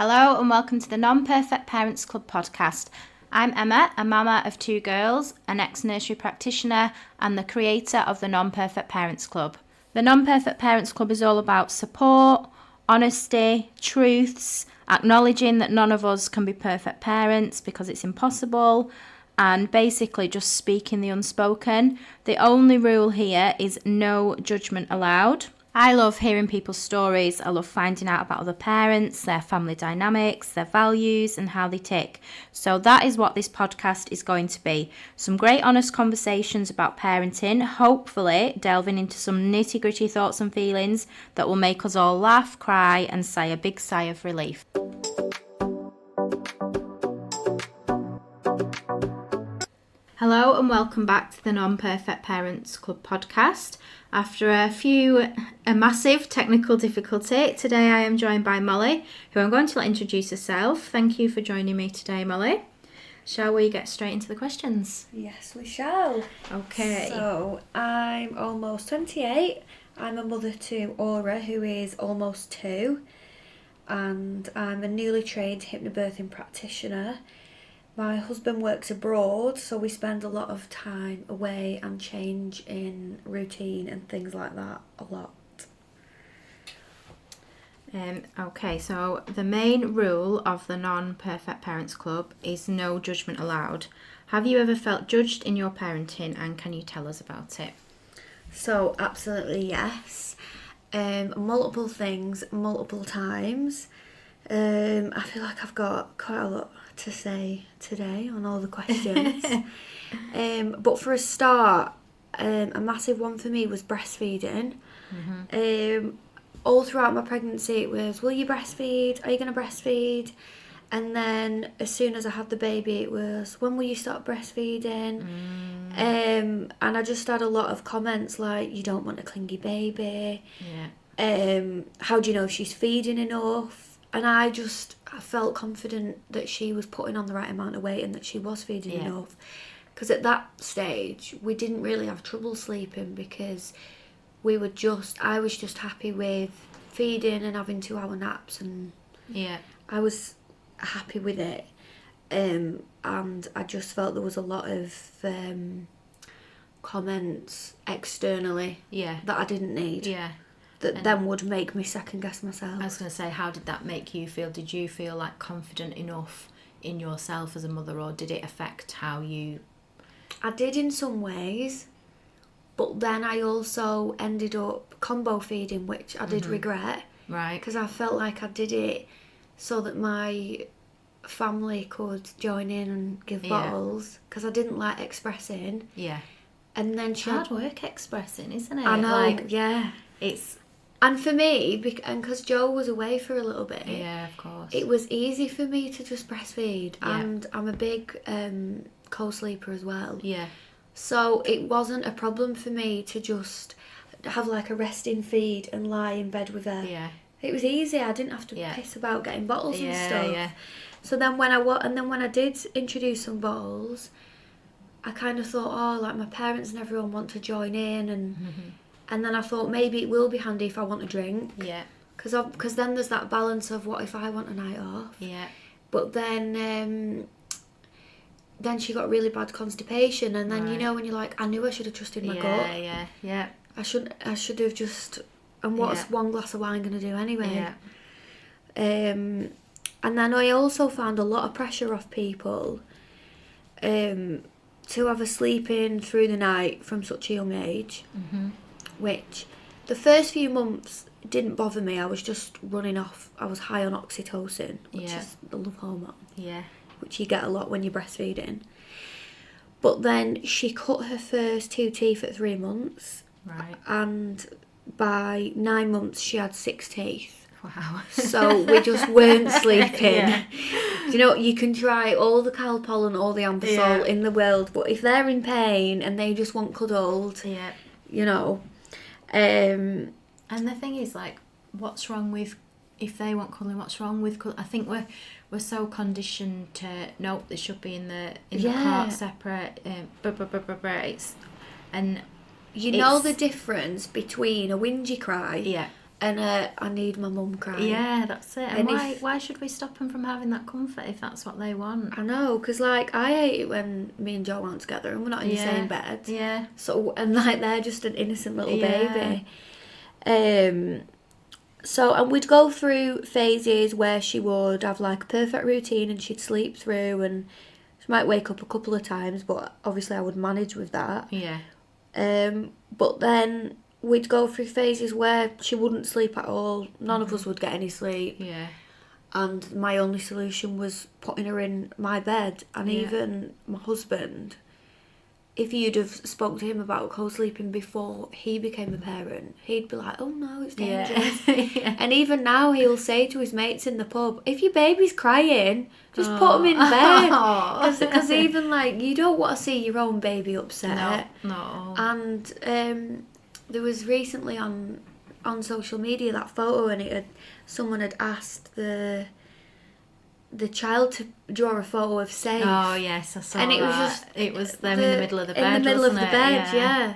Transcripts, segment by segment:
Hello and welcome to the Non-Perfect Parents Club podcast. I'm Emma, a mama of 2 girls, an ex-nursery practitioner and the creator of the Non-Perfect Parents Club. The Non-Perfect Parents Club is all about support, honesty, truths, acknowledging that none of us can be perfect parents because it's impossible, and basically just speaking the unspoken. The only rule here is no judgment allowed. I love hearing people's stories. I love finding out about other parents, their family dynamics, their values and how they tick. So that is what this podcast is going to be. Some great honest conversations about parenting, hopefully delving into some nitty-gritty thoughts and feelings that will make us all laugh, cry and sigh a big sigh of relief. Hello and welcome back to the Non-Perfect Parents Club podcast. After a massive technical difficulty, today I am joined by Mollie, who I'm going to let introduce herself. Thank you for joining me today, Mollie. Shall we get straight into the questions? Yes, we shall. Okay. So, I'm almost 28. I'm a mother to Aura, who is almost 2. And I'm a newly trained hypnobirthing practitioner. My husband works abroad, so we spend a lot of time away and change in routine and things like that a lot. Okay, so the main rule of the Non-Perfect Parents Club is no judgment allowed. Have you ever felt judged in your parenting, and can you tell us about it? So, absolutely yes. Multiple things, multiple times. I feel like I've got quite a lot to say today on all the questions. But for a start, a massive one for me was breastfeeding. Mm-hmm. All throughout my pregnancy it was, will you breastfeed? Are you going to breastfeed? And then as soon as I had the baby it was, when will you start breastfeeding? And I just had a lot of comments like, you don't want a clingy baby. Yeah. How do you know if she's feeding enough? And I felt confident that she was putting on the right amount of weight and that she was feeding enough. Because at that stage, we didn't really have trouble sleeping because I was just happy with feeding and having 2-hour naps. And I was happy with it. And I just felt there was a lot of comments externally that I didn't need. Yeah. That then would make me second guess myself. I was going to say, how did that make you feel? Did you feel like confident enough in yourself as a mother, or did it affect how you... I did in some ways, but then I also ended up combo feeding, which I did regret. Right. Because I felt like I did it so that my family could join in and give bottles, because I didn't like expressing. Yeah. And then it's hard work expressing, isn't it? I know, yeah. It's... And for me, and because Joe was away for a little bit, yeah, of course, it was easy for me to just breastfeed. Yeah. And I'm a big co-sleeper as well. Yeah. So it wasn't a problem for me to just have like a resting feed and lie in bed with her. Yeah. It was easy. I didn't have to piss about getting bottles and stuff. Yeah. So then when I did introduce some bottles, I kind of thought, oh, like my parents and everyone want to join in, and then I thought maybe it will be handy if I want a drink. Yeah. Because then there's that balance of what if I want a night off. Yeah. But then she got really bad constipation, and then you know when you're like, I knew I should have trusted my gut. Yeah. I should have just. And what's one glass of wine going to do anyway? Yeah. And then I also found a lot of pressure off people to have a sleep in through the night from such a young age. Mm-hmm. Which the first few months didn't bother me. I was just running off. I was high on oxytocin, which is the love hormone. Yeah. Which you get a lot when you're breastfeeding. But then she cut her first 2 teeth at 3 months. Right. And by 9 months she had 6 teeth. Wow. So we just weren't sleeping. You know, you can try all the Calpol and all the Ambisol in the world, but if they're in pain and they just want cuddled, you know. And the thing is, like, what's wrong with, if they want cuddling, what's wrong with I think we're so conditioned to, nope, they should be in the cart separate. It's, and you know the difference between a whingy cry And I need my mum crying. Yeah, that's it. And And why should we stop them from having that comfort if that's what they want? I know, because, like, I hate it when me and Joe aren't together and we're not in the same bed. Yeah. So, and, like, they're just an innocent little Yeah. baby. So, and we'd go through phases where she would have, like, a perfect routine and she'd sleep through, and she might wake up a couple of times, but obviously I would manage with that. Yeah. But then we'd go through phases where she wouldn't sleep at all. None of us would get any sleep. Yeah. And my only solution was putting her in my bed. And Yeah. even my husband, if you'd have spoke to him about co-sleeping before he became a parent, he'd be like, oh no, it's dangerous. Yeah. And even now he'll say to his mates in the pub, if your baby's crying, just put him in bed. Because even, like, you don't want to see your own baby upset. No. And there was recently on social media that photo, and someone had asked the child to draw a photo of Safe. Oh yes, I saw and that. It was them in the middle of the bed. In the middle of the wasn't it? bed, yeah.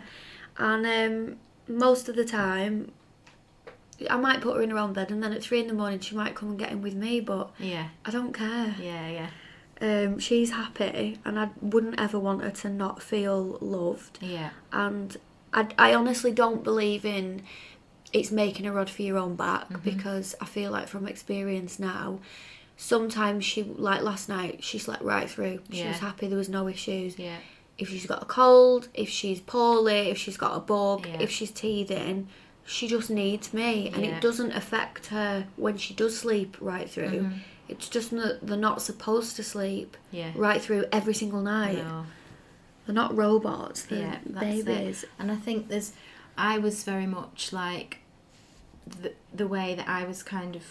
And most of the time, I might put her in her own bed, and then at 3 a.m. she might come and get in with me. But Yeah. I don't care. Yeah. She's happy, and I wouldn't ever want her to not feel loved. Yeah. And I honestly don't believe in it's making a rod for your own back, because I feel like from experience now, sometimes she, like last night, she slept right through. She was happy, there was no issues. Yeah. If she's got a cold, if she's poorly, if she's got a bug, Yeah. if she's teething, she just needs me. And it doesn't affect her when she does sleep right through. It's just that they're not supposed to sleep right through every single night. No. They're not robots, they're that's babies. it. And I think I was very much like the way that I was kind of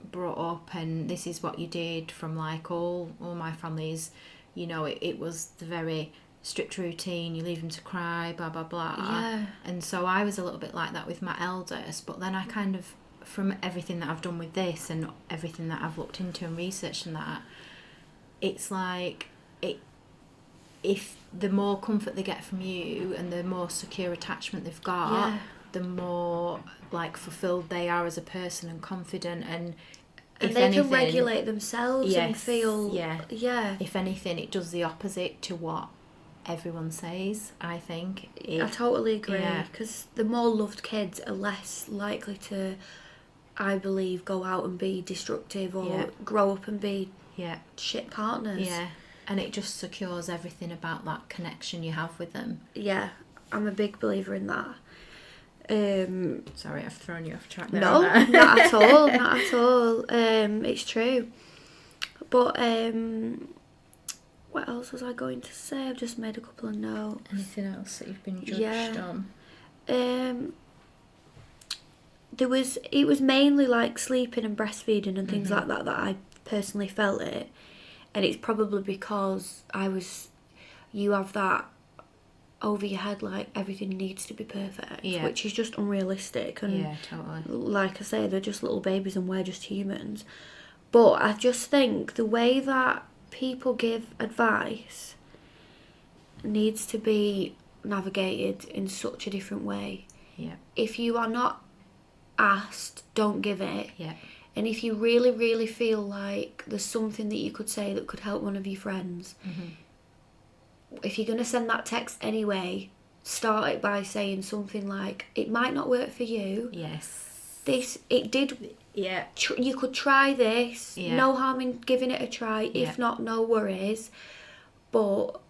brought up, and this is what you did from, like, all my families, you know, it was the very strict routine, you leave them to cry, blah blah blah. Yeah. And so I was a little bit like that with my eldest, but then I kind of, from everything that I've done with this and everything that I've looked into and researched and that, it's like if the more comfort they get from you and the more secure attachment they've got, the more, like, fulfilled they are as a person and confident, and if they anything, can regulate themselves and feel... Yeah. If anything, it does the opposite to what everyone says, I think. I totally agree, Yeah. because the more loved kids are less likely to, I believe, go out and be destructive or grow up and be shit partners. Yeah, and it just secures everything about that connection you have with them. Yeah, I'm a big believer in that. Sorry, I've thrown you off track there. No, not at all, not at all. It's true. But what else was I going to say? I've just made a couple of notes. Anything else that you've been judged on? It was mainly like sleeping and breastfeeding and things like that I personally felt it, and it's probably because you have that over your head, like everything needs to be perfect, which is just unrealistic. And totally. Like I say, they're just little babies and we're just humans. But I just think the way that people give advice needs to be navigated in such a different way. Yeah. If you are not asked, don't give it. Yeah. And if you really, really feel like there's something that you could say that could help one of your friends, if you're going to send that text anyway, start it by saying something like, it might not work for you. Yes. It did. Yeah. You could try this. Yeah. No harm in giving it a try. If not, no worries. But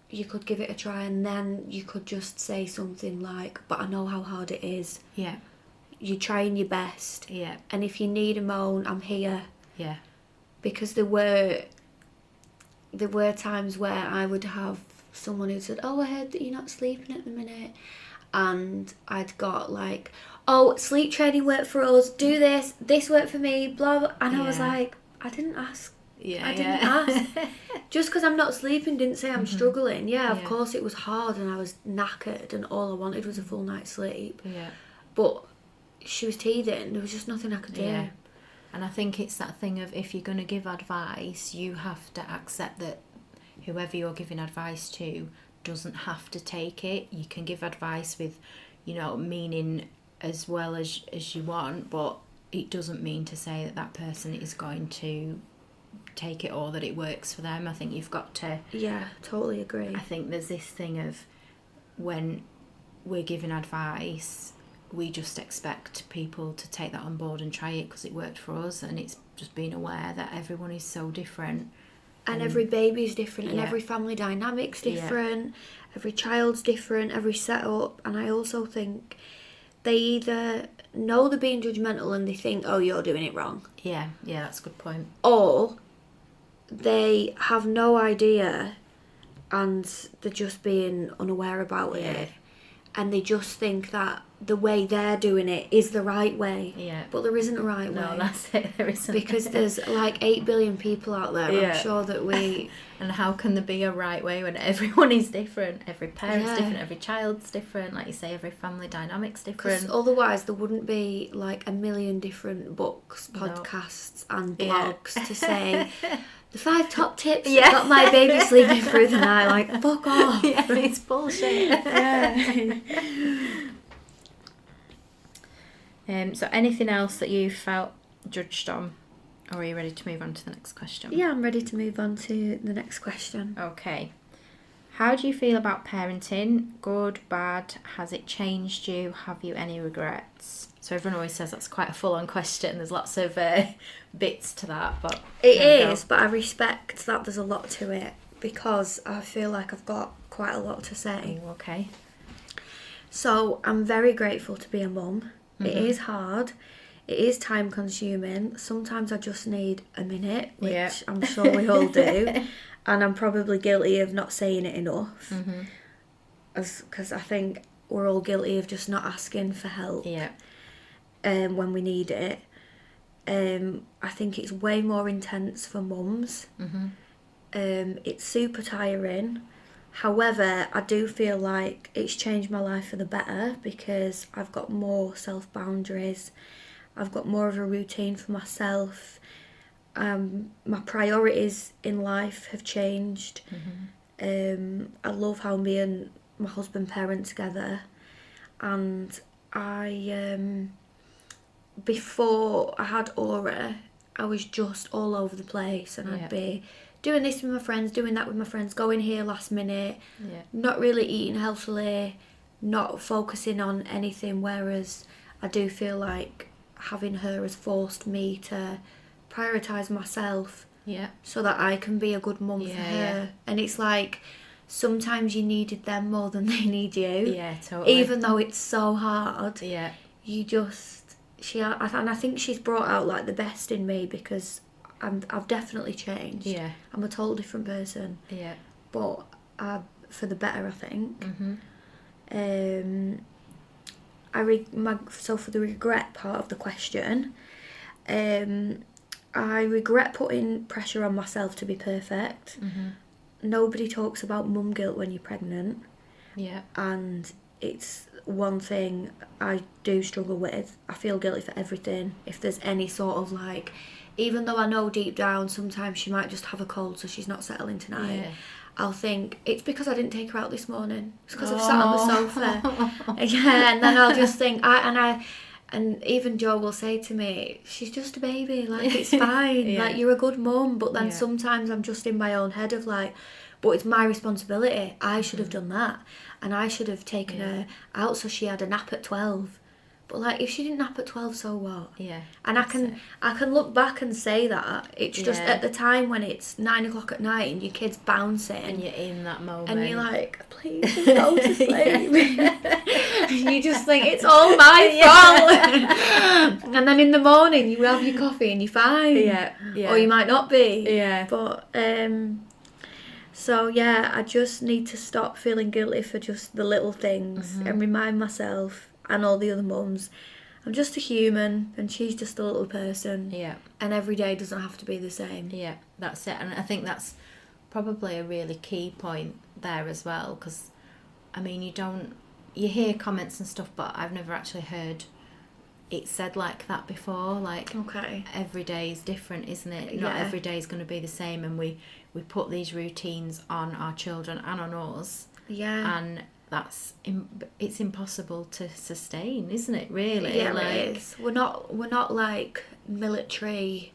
you could give it a try, and then you could just say something like, but I know how hard it is. Yeah. You're trying your best. Yeah. And if you need a moan, I'm here. Yeah. Because there were times where I would have someone who said, oh, I heard that you're not sleeping at the minute. And I'd got like, oh, sleep training worked for us, do this worked for me, blah, blah. And I was like, I didn't ask. I didn't ask. Just because I'm not sleeping didn't say I'm struggling. Yeah, of course it was hard and I was knackered and all I wanted was a full night's sleep. Yeah. But she was teething, there was just nothing I could do. Yeah. And I think it's that thing of, if you're going to give advice, you have to accept that whoever you're giving advice to doesn't have to take it. You can give advice with, meaning as well as you want, but it doesn't mean to say that that person is going to take it or that it works for them. I think you've got to... Yeah, totally agree. I think there's this thing of when we're giving advice, we just expect people to take that on board and try it because it worked for us, and it's just being aware that everyone is so different. And every baby's different, and Yeah. every family dynamic's different, every child's different, every setup. And I also think they either know they're being judgmental and they think, oh, you're doing it wrong. Yeah, that's a good point. Or they have no idea and they're just being unaware about it. And they just think that the way they're doing it is the right way. Yeah. But there isn't a right way. No, that's it. There isn't. Because there's like 8 billion people out there. Yeah. I'm sure that we... And how can there be a right way when everyone is different? Every parent's Yeah. different, every child's different. Like you say, every family dynamic's different. Because otherwise there wouldn't be like a million different books, No. podcasts and Yeah. blogs to say the 5 top tips Yeah. that got my baby sleeping through the night. Like, fuck off. Yeah, it's bullshit. Yeah. So anything else that you felt judged on? Or are you ready to move on to the next question? Yeah, I'm ready to move on to the next question. Okay. How do you feel about parenting? Good, bad? Has it changed you? Have you any regrets? So everyone always says that's quite a full-on question. There's lots of bits to that, but It there you is, but I respect that there's a lot to it because I feel like I've got quite a lot to say. go. Okay. So I'm very grateful to be a mum. Mm-hmm. It is hard. It is time consuming. Sometimes I just need a minute, which Yeah. I'm sure we all do. And I'm probably guilty of not saying it enough. Mm-hmm. Because I think we're all guilty of just not asking for help Yeah. when we need it. I think it's way more intense for mums. Mm-hmm. It's super tiring. However, I do feel like it's changed my life for the better because I've got more self-boundaries. I've got more of a routine for myself. My priorities in life have changed. Mm-hmm. I love how me and my husband parent together. And before I had Aura, I was just all over the place, and Yeah. I'd be doing this with my friends, doing that with my friends, going here last minute, Yeah. not really eating healthily, not focusing on anything, whereas I do feel like having her has forced me to prioritise myself Yeah. so that I can be a good mum for Yeah, her. yeah. And it's like sometimes you needed them more than they need you. Yeah, totally. Even though it's so hard, Yeah. you just... And I think she's brought out like the best in me because I've definitely changed. Yeah. I'm a total different person, Yeah. but for the better, I think. Mm-hmm. So for the regret part of the question, I regret putting pressure on myself to be perfect. Mm-hmm. Nobody talks about mum guilt when you're pregnant, Yeah. and it's one thing I do struggle with. I feel guilty for everything. If there's any sort of like, even though I know deep down sometimes she might just have a cold so she's not settling tonight, Yeah. I'll think, it's because I didn't take her out this morning. It's because I've sat on the Oh. sofa. Yeah, and then I'll just think, and even Joe will say to me, she's just a baby, like, it's fine. Yeah. Like, you're a good mum. But then Yeah. sometimes I'm just in my own head of like, but it's my responsibility. I should have done that. And I should have taken her out so she had a nap at 12. But like, if she didn't nap at 12, so what? Yeah. And I can look back and say that. It's just Yeah. at the time when it's 9 o'clock at night and your kid's bouncing. And you're in that moment. And you're like, please just go to sleep. You just think, it's all my fault. And then in the morning, you have your coffee and you're fine. Yeah. Yeah. Or you might not be. Yeah. But, so yeah, I just need to stop feeling guilty for just the little things and remind myself and all the other mums, I'm just a human and she's just a little person. Yeah. And every day doesn't have to be the same. Yeah, that's it. And I think that's probably a really key point there as well, because I mean, you hear comments and stuff, but I've never actually heard it said like that before. Like, Okay. every day is different, isn't it? Not Yeah. every day is going to be the same, and we put these routines on our children and on us, Yeah. and it's impossible to sustain, isn't it, really? Yeah, it is. We're not like military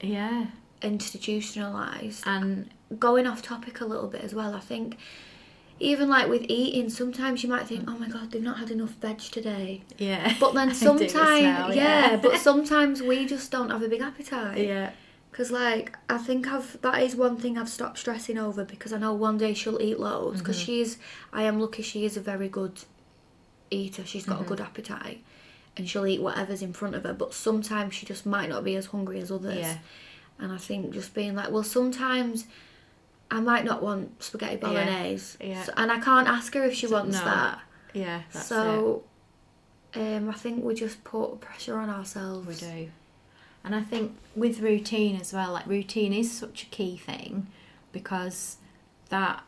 institutionalised. And going off topic a little bit as well, I think even like with eating, sometimes you might think, oh my god, they've not had enough veg today. Yeah. But then sometimes, but sometimes we just don't have a big appetite. Yeah. Because like, I think that is one thing I've stopped stressing over, because I know one day she'll eat loads, because I am lucky she is a very good eater. She's got a good appetite and she'll eat whatever's in front of her, but sometimes she just might not be as hungry as others. Yeah. And I think just being like, well, sometimes I might not want spaghetti bolognese. Yeah. So, and I can't ask her if she wants that. Yeah, that's so I think we just put pressure on ourselves. We do. And I think with routine as well, like routine is such a key thing, because that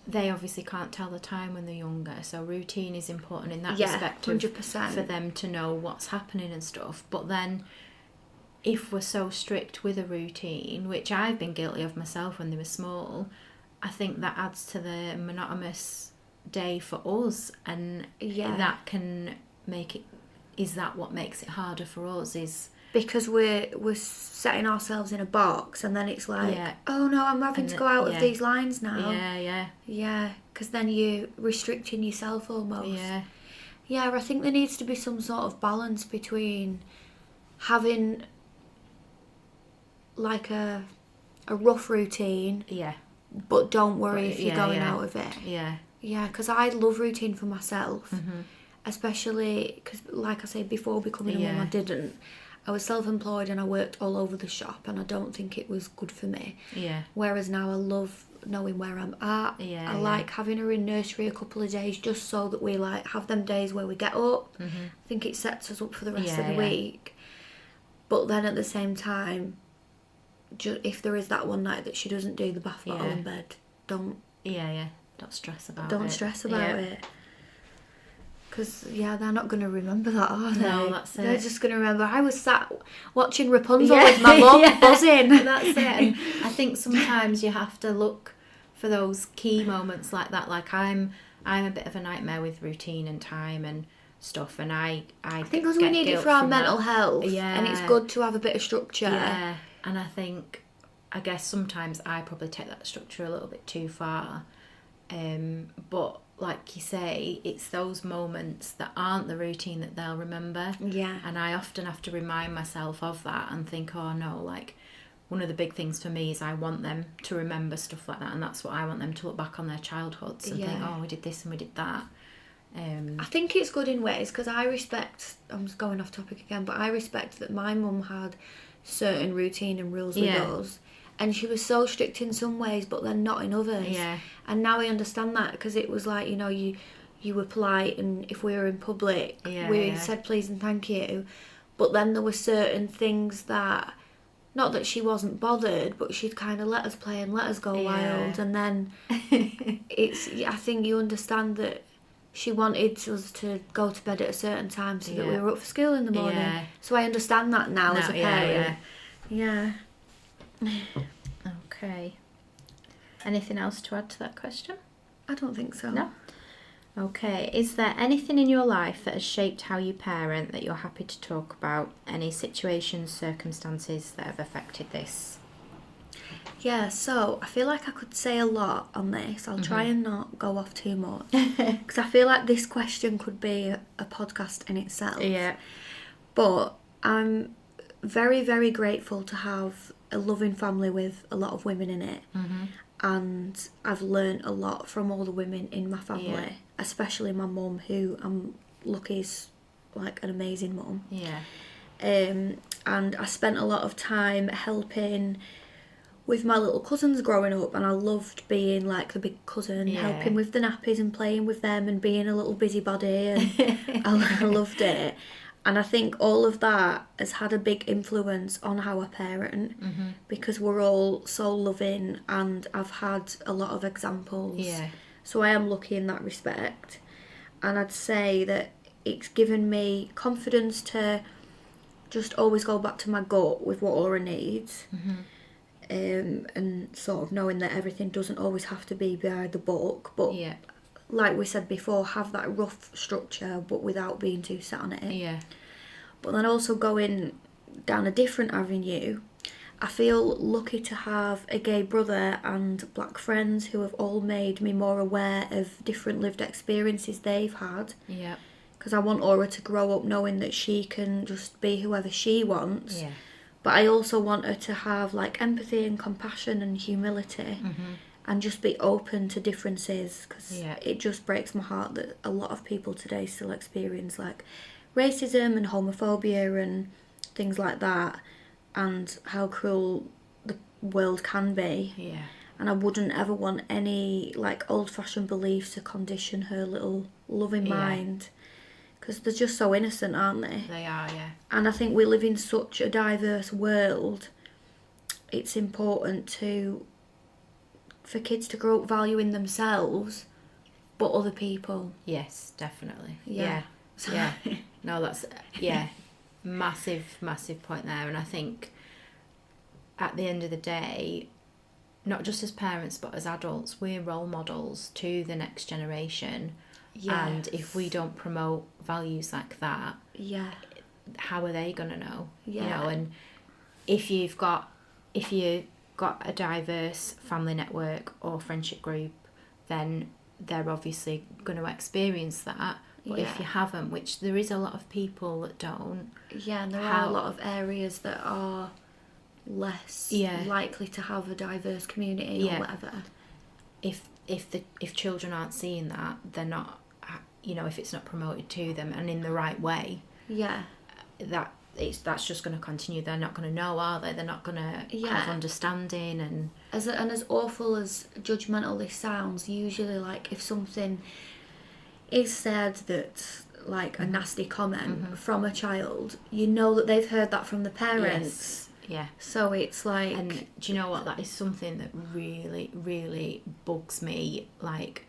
they obviously can't tell the time when they're younger, so routine is important in that respect 100%. For them to know what's happening and stuff. But then if we're so strict with a routine, which I've been guilty of myself when they were small, I think that adds to the monotonous day for us, and that can make it, is that what makes it harder for us, is because we're setting ourselves in a box, and then it's like, oh no, I'm having to go out of these lines now. Yeah, because then you're restricting yourself almost. Yeah, I think there needs to be some sort of balance between having like a rough routine, but don't worry if you're going out of it. Yeah, because I love routine for myself, especially because, like I said, before becoming a mum, I didn't. I was self-employed and I worked all over the shop, and I don't think it was good for me. Whereas now I love knowing where I'm at. I like having her in nursery a couple of days, just so that we like have them days where we get up. I think it sets us up for the rest of the week. But then at the same time, if there is that one night that she doesn't do the bath bottle in bed, don't stress about it. Don't stress about it. Because, they're not going to remember that, are they? No, that's it. They're just going to remember, I was sat watching Rapunzel with my mum, buzzing. That's it. And I think sometimes you have to look for those key moments like that. Like, I'm a bit of a nightmare with routine and time and stuff, and I think because we need it for our mental health. Yeah. And it's good to have a bit of structure. Yeah. And I guess sometimes I probably take that structure a little bit too far. But like you say, it's those moments that aren't the routine that they'll remember. Yeah. And I often have to remind myself of that and think, oh no, like one of the big things for me is I want them to remember stuff like that, and that's what I want them to look back on their childhoods and think, oh, we did this and we did that. I think it's good in ways, because I'm just going off topic again, but I respect that my mum had certain routine and rules with us. And she was so strict in some ways, but then not in others. Yeah. And now I understand that, because it was like, you were polite, and if we were in public, we said please and thank you. But then there were certain things that, not that she wasn't bothered, but she'd kind of let us play and let us go wild. And then I think you understand that she wanted us to go to bed at a certain time so that we were up for school in the morning. Yeah. So I understand that now as a parent. Yeah. Okay. Anything else to add to that question? I don't think so. No? Okay. Is there anything in your life that has shaped how you parent that you're happy to talk about? Any situations, circumstances that have affected this? Yeah, so I feel like I could say a lot on this. I'll try and not go off too much, because I feel like this question could be a podcast in itself. Yeah. But I'm very, very grateful to have a loving family with a lot of women in it. And I've learnt a lot from all the women in my family, especially my mum, who I'm lucky is like an amazing mum. And I spent a lot of time helping with my little cousins growing up, and I loved being like the big cousin, helping with the nappies and playing with them and being a little busybody, and I loved it. And I think all of that has had a big influence on how I parent, because we're all so loving, and I've had a lot of examples. So I am lucky in that respect. And I'd say that it's given me confidence to just always go back to my gut with what Aura needs. And sort of knowing that everything doesn't always have to be by the book, but like we said before, have that rough structure but without being too set on it. Yeah. But then also going down a different avenue, I feel lucky to have a gay brother and black friends who have all made me more aware of different lived experiences they've had. Yeah. Because I want Aura to grow up knowing that she can just be whoever she wants. Yeah. But I also want her to have like empathy and compassion and humility, and just be open to differences, because it just breaks my heart that a lot of people today still experience like racism and homophobia and things like that, and how cruel the world can be. Yeah. And I wouldn't ever want any like old-fashioned beliefs to condition her little loving mind, because they're just so innocent, aren't they? They are, yeah. And I think we live in such a diverse world. It's important for kids to grow up valuing themselves, but other people. Yes, definitely. Yeah. Yeah. No, that's, massive, massive point there. And I think at the end of the day, not just as parents, but as adults, we're role models to the next generation. Yes. And if we don't promote values like that, how are they going to know? Yeah. You know, and if you've got a diverse family network or friendship group, then they're obviously going to experience that. But if you haven't, which there is a lot of people that don't. Yeah, and there are a lot of areas that are less likely to have a diverse community or whatever. If children aren't seeing that, they're not, you know, if it's not promoted to them and in the right way, that's just going to continue. They're not going to know, are they? They're not going to have understanding. And as awful as judgmental this sounds, usually like if something is said that like a nasty comment from a child, you know that they've heard that from the parents. Yeah. So it's like... And do you know what? That is something that really, really bugs me. Like,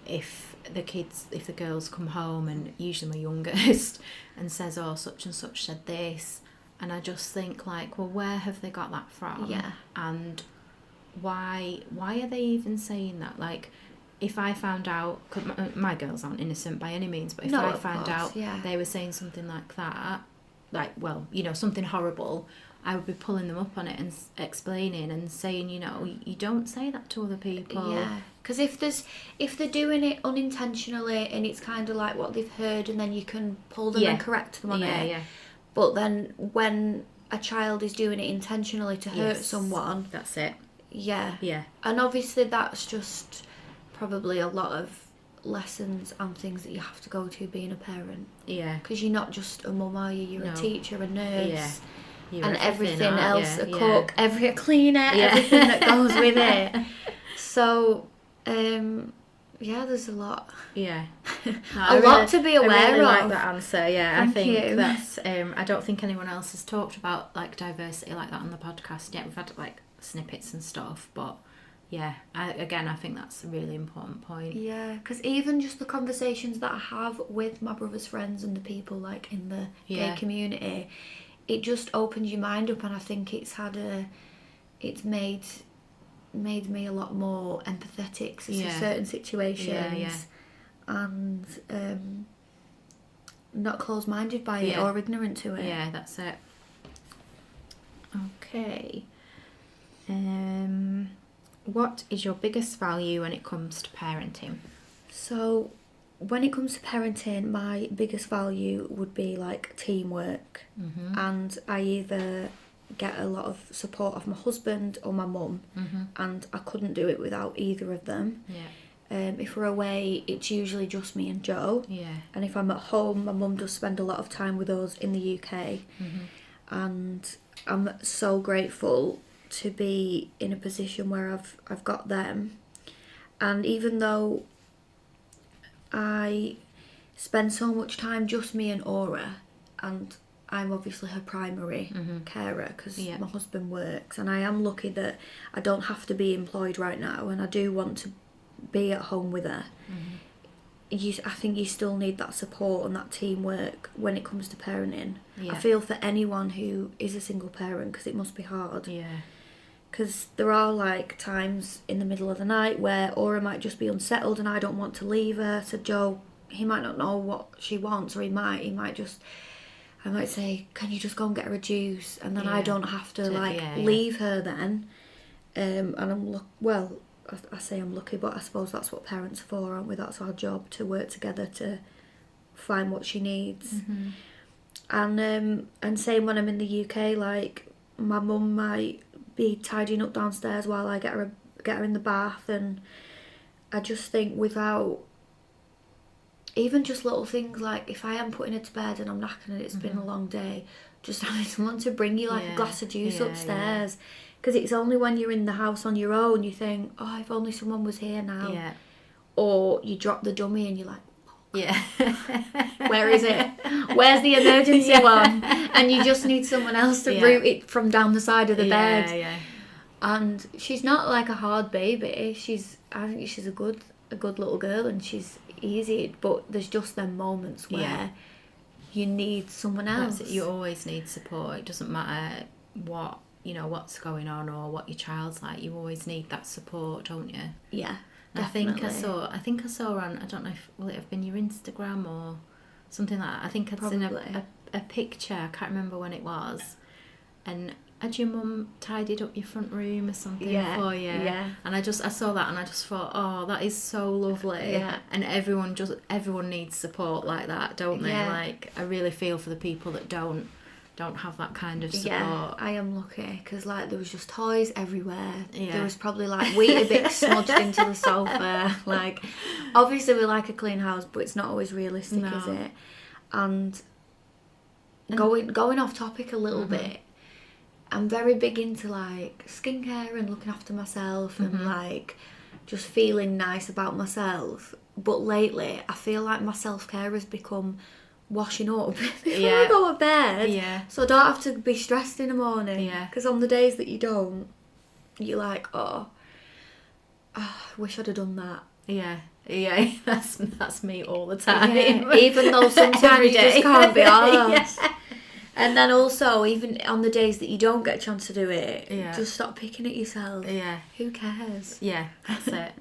if the girls come home, and usually my youngest, and says, oh, such and such said this. And I just think, like, well, where have they got that from? Yeah. And why are they even saying that? Like, if I found out... Cause my girls aren't innocent by any means, but if I found out they were saying something like that, like, well, you know, something horrible... I would be pulling them up on it and explaining and saying, you know, you don't say that to other people. Yeah, because if they're doing it unintentionally and it's kind of like what they've heard, and then you can pull them and correct them on it. Yeah. But then when a child is doing it intentionally to hurt someone, that's it. Yeah. Yeah. And obviously that's just probably a lot of lessons and things that you have to go to being a parent. Yeah. Because you're not just a mum, are you? You're a teacher, a nurse. Yeah. And everything else, a cook, a cleaner, everything that goes with it. So, there's a lot. Yeah. No, lot to be aware I really of. like that answer, yeah. Thank I think you. that's, I don't think anyone else has talked about, like, diversity like that on the podcast yet. We've had, like, snippets and stuff, but, yeah, I think that's a really important point. Yeah, because even just the conversations that I have with my brother's friends and the people, like, in the gay community... It just opens your mind up, and I think it's made me a lot more empathetic to certain situations, and not closed-minded by it or ignorant to it. Yeah, that's it. Okay. What is your biggest value when it comes to parenting? So, when it comes to parenting, my biggest value would be like teamwork, and I either get a lot of support of my husband or my mum, and I couldn't do it without either of them. If we're away, it's usually just me and Joe, and if I'm at home, my mum does spend a lot of time with us in the UK, and I'm so grateful to be in a position where I've got them. And even though I spend so much time just me and Aura, and I'm obviously her primary carer because my husband works, and I am lucky that I don't have to be employed right now, and I do want to be at home with her. I think you still need that support and that teamwork when it comes to parenting. I feel for anyone who is a single parent, because it must be hard. because there are like times in the middle of the night where Aura might just be unsettled and I don't want to leave her. So Joe, he might not know what she wants, or he might just, I might say, can you just go and get her a juice, and then I don't have to leave her then. And I'm I say I'm lucky, but I suppose that's what parents are for, aren't we? That's our job, to work together to find what she needs. And same when I'm in the UK, like my mum might be tidying up downstairs while I get her in the bath, and I just think without even just little things like if I am putting her to bed and I'm knackered and it's been a long day, just having someone to bring you like a glass of juice upstairs, because it's only when you're in the house on your own you think, oh, if only someone was here now, or you drop the dummy and you're like, where is it? Where's the emergency one? And you just need someone else to root it from down the side of the bed. And she's not like a hard baby. I think she's a good little girl, and she's easy. But there's just them moments where you need someone else. You always need support. It doesn't matter what's going on or what your child's like. You always need that support, don't you? Yeah. Definitely. I think I saw on, I don't know if, will it have been your Instagram or something like that? I think I'd seen a picture, I can't remember when it was, and had your mum tidied up your front room or something for you? Yeah. And I saw that and I just thought, oh, that is so lovely. Yeah. And everyone needs support like that, don't they? Like, I really feel for the people that don't have that kind of support. Yeah, I am lucky, because like there was just toys everywhere. There was probably like Weetabix smudged into the sofa. Like, obviously we like a clean house, but it's not always realistic, is it? And going off topic a little bit, I'm very big into like skincare and looking after myself and like just feeling nice about myself. But lately I feel like my self-care has become washing up before I go to bed, so I don't have to be stressed in the morning, because on the days that you don't, you're like, oh, I wish I'd have done that. That's me all the time. Even though sometimes you just can't be honest. And then also, even on the days that you don't get a chance to do it, just stop picking at yourself. Who cares? That's it.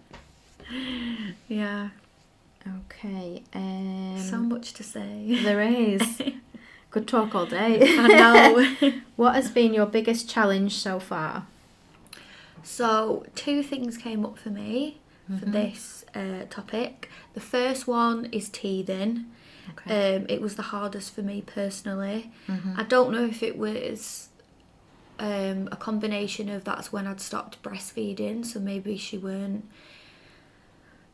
Okay. So much to say. There is. Could talk all day. I know. What has been your biggest challenge so far? So 2 things came up for me for this topic. The first one is teething. Okay. It was the hardest for me personally. I don't know if it was a combination of that's when I'd stopped breastfeeding, so maybe she weren't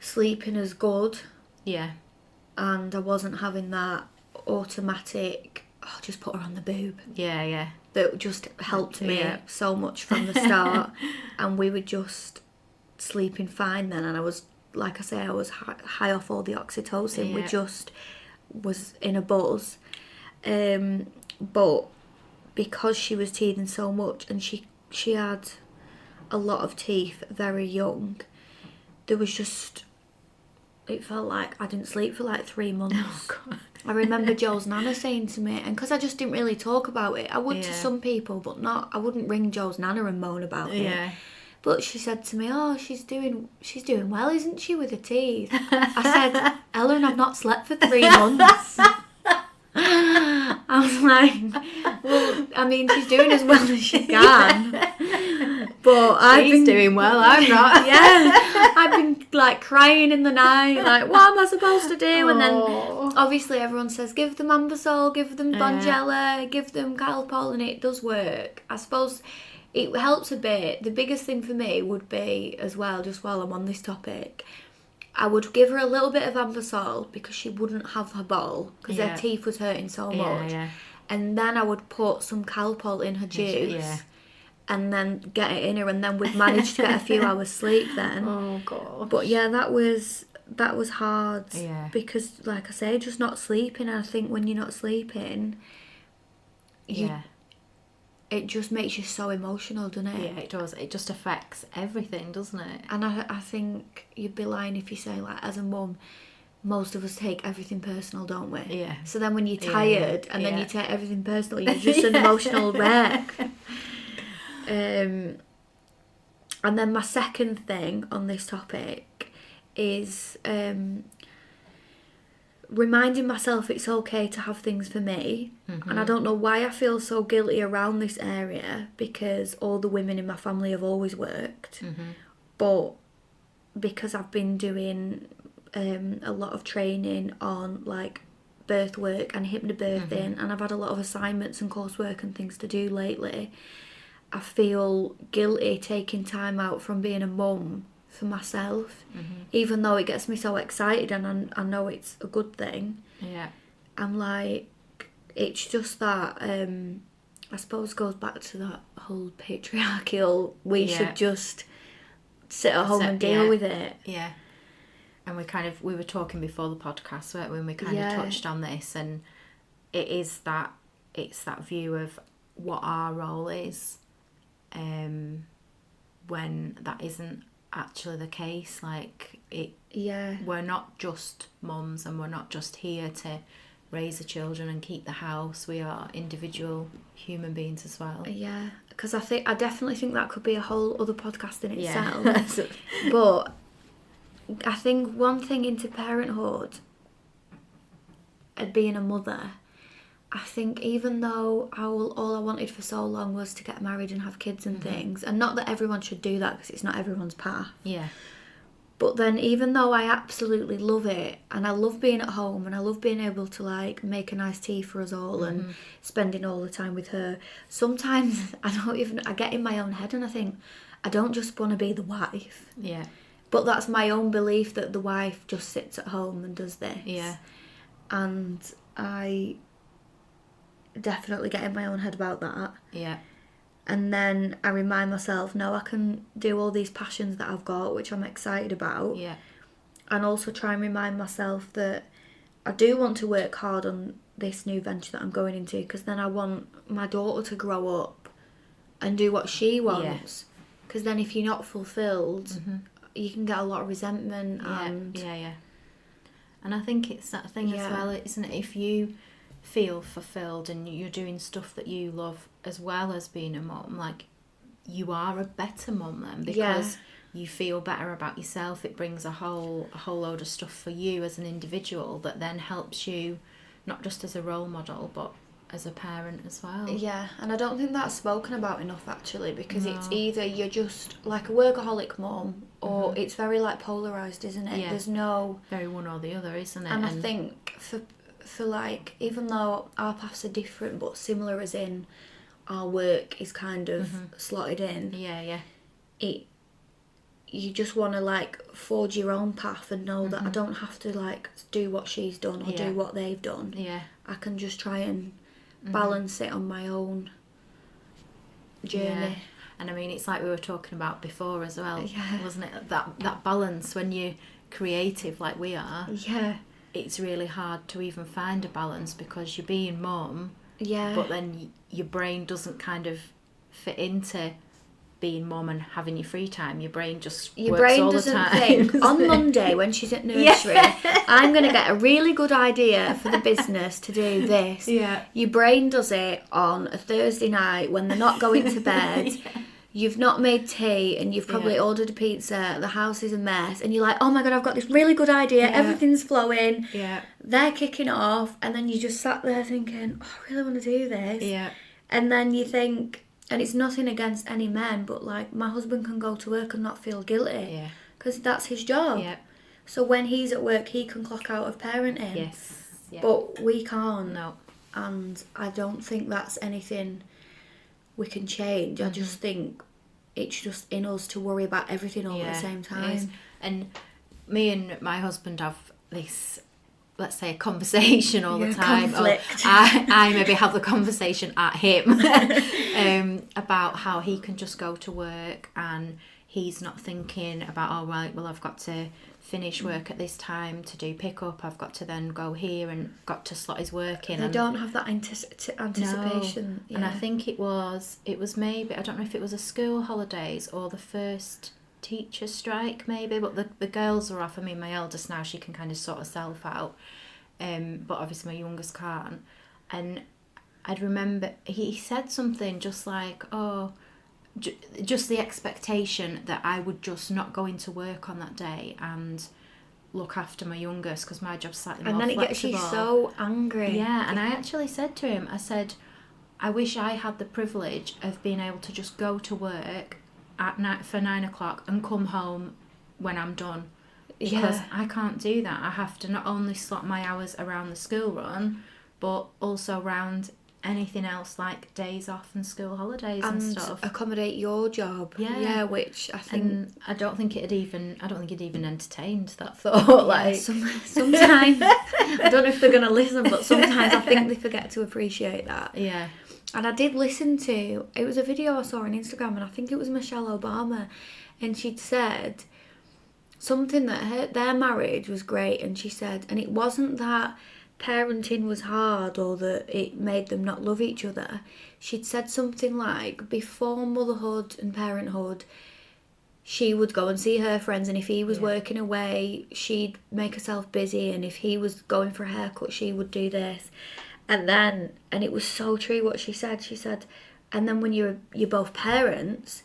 sleeping as good. And I wasn't having that automatic, just put her on the boob. That just helped me so much from the start. And we were just sleeping fine then. And I was, like I say, I was high off all the oxytocin. We just was in a buzz. But because she was teething so much and she had a lot of teeth very young, there was just... It felt like I didn't sleep for like 3 months. Oh, God. I remember Joe's nana saying to me, and because I just didn't really talk about it, I would to some people, but I wouldn't ring Joe's nana and moan about it. But she said to me, oh, she's doing well, isn't she, with her teeth? I said, Ellen, I've not slept for 3 months. I was like, well, I mean, she's doing as well as she can. But she's doing well, I'm not. I've been like crying in the night, like, what am I supposed to do? And then obviously everyone says, give them Ambisol, give them Bonjela, give them Calpol, and it does work. I suppose it helps a bit. The biggest thing for me would be, as well, just while I'm on this topic, I would give her a little bit of Ambisol because she wouldn't have her bowl because her teeth was hurting so much. And then I would put some Calpol in her juice and then get it in her, and then we'd manage to get a few hours sleep then. Oh, God. But yeah, that was hard because, like I say, just not sleeping. I think when you're not sleeping, it just makes you so emotional, doesn't it? Yeah, it does. It just affects everything, doesn't it? And I think you'd be lying if you say, like, as a mum, most of us take everything personal, don't we? Yeah. So then when you're tired and then you take everything personal, you're just an emotional wreck. And then my second thing on this topic is reminding myself it's okay to have things for me. And I don't know why I feel so guilty around this area, because all the women in my family have always worked. But because I've been doing a lot of training on like birth work and hypnobirthing, and I've had a lot of assignments and coursework and things to do lately, I feel guilty taking time out from being a mum for myself, even though it gets me so excited and I know it's a good thing. I'm like, it's just that I suppose goes back to that whole patriarchal, we should just sit at home and deal with it. And we were talking before the podcast, weren't we? And we kind of touched on this, and it's that view of what our role is, when that isn't actually the case. Like we're not just mums, and we're not just here to raise the children and keep the house. We are individual human beings as well. Because I definitely think that could be a whole other podcast in itself. But I think one thing into parenthood and being a mother, I think even though all I wanted for so long was to get married and have kids and things, and not that everyone should do that because it's not everyone's path. But then even though I absolutely love it, and I love being at home, and I love being able to like make a nice tea for us all and spending all the time with her, sometimes I get in my own head and I think I don't just want to be the wife. But that's my own belief that the wife just sits at home and does this. And I definitely get in my own head about that. And then I remind myself, no, I can do all these passions that I've got, which I'm excited about. And also try and remind myself that I do want to work hard on this new venture that I'm going into, because then I want my daughter to grow up and do what she wants. Because then if you're not fulfilled, you can get a lot of resentment. And I think it's that thing as well, isn't it? If you feel fulfilled and you're doing stuff that you love as well as being a mum, like, you are a better mum then, because you feel better about yourself. It brings a whole load of stuff for you as an individual that then helps you not just as a role model but as a parent as well. And I don't think that's spoken about enough actually, because it's either you're just like a workaholic mum or it's very like polarised, isn't it? There's no very one or the other, isn't it? And I think for like, even though our paths are different but similar, as in our work is kind of slotted in, you just want to like forge your own path and know that I don't have to like do what she's done or do what they've done. I can just try and balance it on my own journey. And I mean, it's like we were talking about before as well, wasn't it? That balance when you're creative like we are. It's really hard to even find a balance, because you're being mum, but then your brain doesn't kind of fit into being mum and having your free time. Your brain just works all the time. Think on Monday when she's at nursery, I'm going to get a really good idea for the business to do this. Your brain does it on a Thursday night when they're not going to bed. You've not made tea and you've probably ordered a pizza, the house is a mess, and you're like, oh my god, I've got this really good idea, everything's flowing, they're kicking off, and then you just sat there thinking, oh, I really want to do this. And then you think, and it's nothing against any men, but like, my husband can go to work and not feel guilty, because that's his job. So when he's at work, he can clock out of parenting. But we can't. No. And I don't think that's anything we can change. I just think it's just in us to worry about everything all at the same time. And me and my husband have this, let's say, a conversation all the time. Conflict. I maybe have the conversation at him about how he can just go to work and he's not thinking about, oh right, well I've got to finish work at this time to do pick up, I've got to then go here and got to slot his work in. They don't have that anticipation. No. And I think it was maybe, I don't know if it was a school holidays or the first teacher strike maybe, but the girls are off. I mean, my eldest now, she can kind of sort herself out, but obviously my youngest can't. And I'd remember he said something just like, oh, just the expectation that I would just not go into work on that day and look after my youngest because my job's slightly more flexible. And then it gets you so angry. Yeah, and I actually said to him, I said, I wish I had the privilege of being able to just go to work at night for 9 o'clock and come home when I'm done. Because I can't do that. I have to not only slot my hours around the school run, but also around anything else like days off and school holidays and stuff. Accommodate your job. Yeah, which I think. And I don't think it even entertained that thought. Like sometimes I don't know if they're gonna listen, but sometimes I think they forget to appreciate that. Yeah. And I did listen to, it was a video I saw on Instagram, and I think it was Michelle Obama, and she'd said something that their marriage was great, and she said, and it wasn't that parenting was hard or that it made them not love each other. She'd said something like, before motherhood and parenthood, she would go and see her friends, and if he was working away, she'd make herself busy, and if he was going for a haircut, she would do this. And it was so true what she said, and then when you're both parents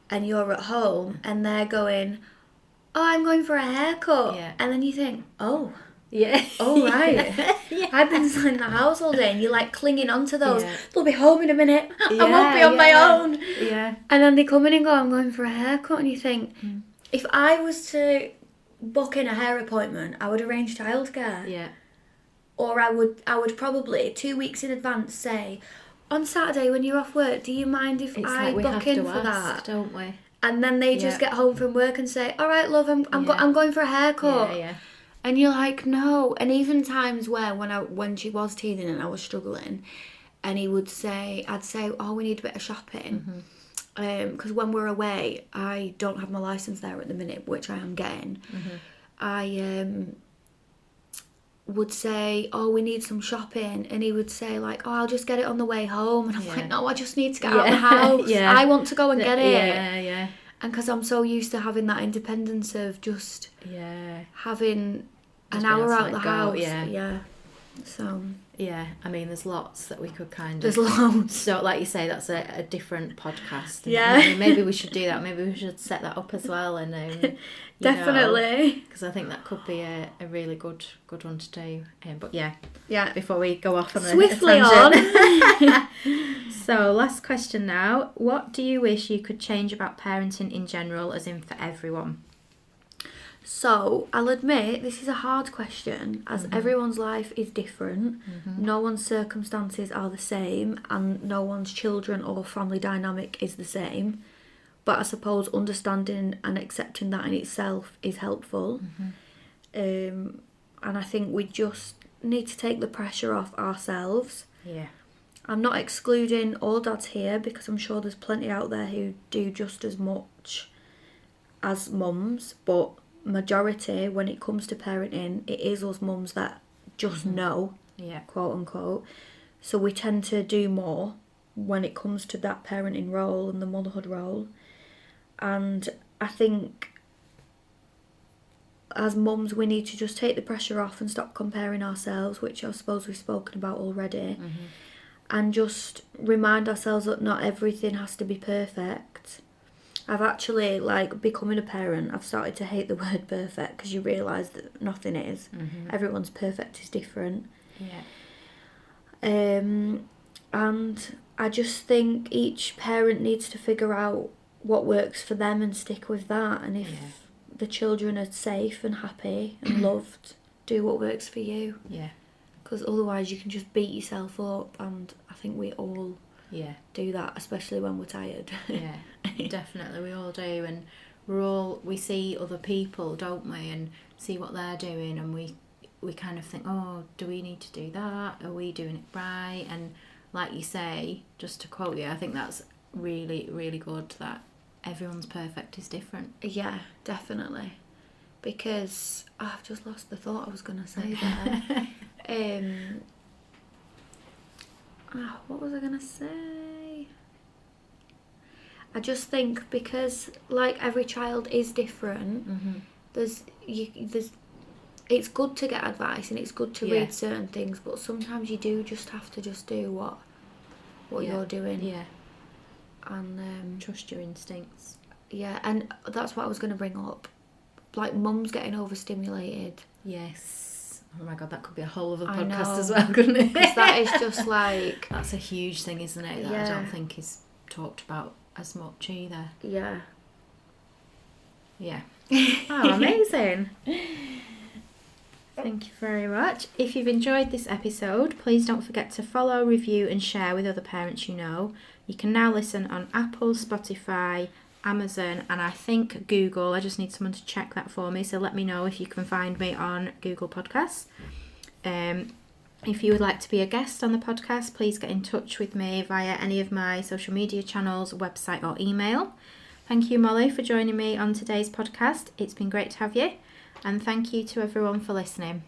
and you're at home and they're going, oh, I'm going for a haircut. Yeah. And then you think, oh. Yeah. Oh, right. Yeah. I've been in the house all day, and you're like clinging on to those. Yeah. They'll be home in a minute. Yeah, I won't be on my own. Yeah. And then they come in and go, I'm going for a haircut. And you think, if I was to book in a hair appointment, I would arrange childcare. Yeah. Or I would probably 2 weeks in advance say, on Saturday when you're off work, do you mind if I book in for that? Don't we? And then they just get home from work and say, all right, love, I'm going for a haircut. Yeah. And you're like, no. And even times where when she was teething and I was struggling, and I'd say, oh, we need a bit of shopping. Because when we're away, I don't have my licence there at the minute, which I am getting. I would say, oh, we need some shopping, and he would say like, oh, I'll just get it on the way home, and I'm like, no, I just need to get out of the house. I want to go and get it. And because I'm so used to having that independence of just having an hour out the house. So I mean, there's lots that we could kind of... There's loads. So, like you say, that's a different podcast. Yeah. Maybe we should do that. Maybe we should set that up as well. And definitely. Because I think that could be a really good one to do. But yeah. Before we go off on swiftly a tangent. So, last question now. What do you wish you could change about parenting in general, as in for everyone? So, I'll admit, this is a hard question, as everyone's life is different. No one's circumstances are the same, and no one's children or family dynamic is the same. But I suppose understanding and accepting that in itself is helpful. And I think we just need to take the pressure off ourselves. Yeah. I'm not excluding all dads here, because I'm sure there's plenty out there who do just as much as mums, but majority, when it comes to parenting, it is us mums that just know, quote unquote. So we tend to do more when it comes to that parenting role and the motherhood role. And I think as mums, we need to just take the pressure off and stop comparing ourselves, which I suppose we've spoken about already, and just remind ourselves that not everything has to be perfect. I've actually, becoming a parent, I've started to hate the word perfect, because you realise that nothing is. Everyone's perfect is different. And I just think each parent needs to figure out what works for them and stick with that. And if the children are safe and happy and loved, do what works for you. Because otherwise you can just beat yourself up, and I think we all do that, especially when we're tired. Definitely, we all do, and we see other people, don't we, and see what they're doing, and we kind of think, oh, do we need to do that? Are we doing it right? And like you say, just to quote you, I think that's really, really good, that everyone's perfect is different. Yeah, definitely. Because I've just lost the thought I was going to say there. What was I going to say? I just think because every child is different, it's good to get advice and it's good to read certain things, but sometimes you do just have to just do what you're doing. And Trust your instincts. yeah, and that's what I was going to bring up. Like, mums getting overstimulated. Yes. Oh my God, that could be a whole other I podcast know. as well, couldn't it? Because that is just like... That's a huge thing, isn't it? That I Yeah. don't think is talked about as much either. Yeah. Yeah. Oh, amazing. Thank you very much. If you've enjoyed this episode, please don't forget to follow, review and share with other parents you know. You can now listen on Apple, Spotify, Amazon and I think Google. I just need someone to check that for me, so let me know if you can find me on Google Podcasts. If you would like to be a guest on the podcast, please get in touch with me via any of my social media channels, website or email. Thank you, Mollie, for joining me on today's podcast. It's been great to have you. And thank you to everyone for listening.